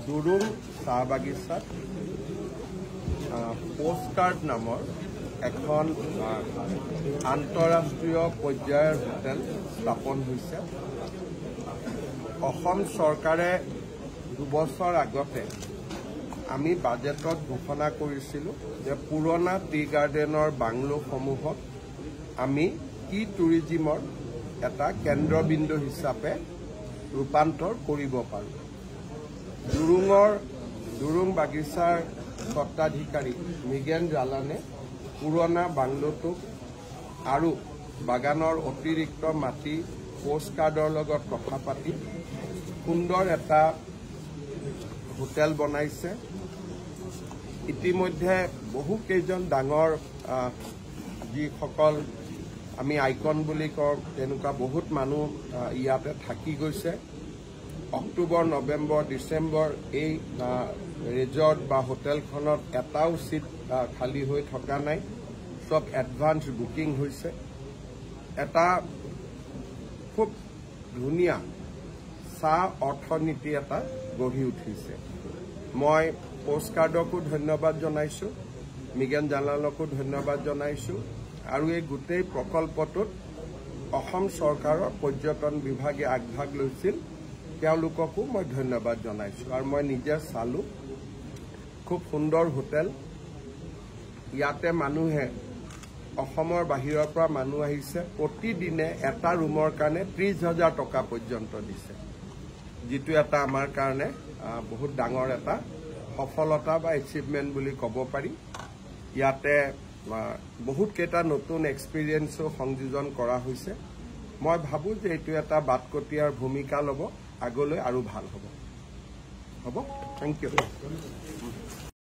দুৰুং চাহ বাগিচাত পোষ্টকাৰ্ড নামৰ এখন আন্তঃৰাষ্ট্ৰীয় পৰ্যায়ৰ হোটেল স্থাপন হৈছে। অসম চৰকাৰে 2 বছৰ আগতে আমি বাজেটত ঘোষণা কৰিছিলোঁ যে পুৰণা টি গাৰ্ডেনৰ বাংলোসমূহত আমি টি টুৰিজিমৰ এটা কেন্দ্ৰবিন্দু হিচাপে ৰূপান্তৰ কৰিব পাৰোঁ। দুৰুং বাগিচাৰ স্বত্বাধিকাৰী মৃগেন জালানে পুৰণা বাংলোটোক আৰু বাগানৰ অতিৰিক্ত মাটি পোষ্টকাৰ্ডৰ লগত কথা পাতি সুন্দৰ এটা হোটেল বনাইছে। ইতিমধ্যে বহুকেইজন ডাঙৰ যিসকল আমি আইকন বুলি কওঁ তেনেকুৱা বহুত মানুহ ইয়াতে থাকি গৈছে। অক্টোবৰ, নৱেম্বৰ, ডিচেম্বৰ এই ৰিজৰ্ট বা হোটেলখনত এটাও চিট খালী হৈ থকা নাই, সব এডভান্স বুকিং হৈছে। এটা খুব ধুনীয়া চাহ অৰ্থনীতি এটা গঢ়ি উঠিছে। মই পোষ্টকাৰ্ডকো ধন্যবাদ জনাইছোঁ, মৃগেন জালানকো ধন্যবাদ জনাইছোঁ, আৰু এই গোটেই প্ৰকল্পটোত অসম চৰকাৰৰ পৰ্যটন বিভাগে আগভাগ লৈছিল, তেওঁলোককো মই ধন্যবাদ জনাইছোঁ। আৰু মই নিজে চালোঁ, খুব সুন্দৰ হোটেল। ইয়াতে মানুহে অসমৰ বাহিৰৰ পৰা মানুহ আহিছে, প্ৰতিদিনে এটা ৰুমৰ কাৰণে 30,000 টকা পৰ্যন্ত দিছে, যিটো এটা আমাৰ কাৰণে বহুত ডাঙৰ এটা সফলতা বা এচিভমেণ্ট বুলি ক'ব পাৰি। ইয়াতে বহুত কেইটা নতুন এক্সপিৰিয়েঞ্চো সংযোজন কৰা হৈছে। মই ভাবোঁ যে এইটো এটা বাটকটীয়াৰ ভূমিকা ল'ব, আগলৈ আৰু ভাল হ'ব। Thank U.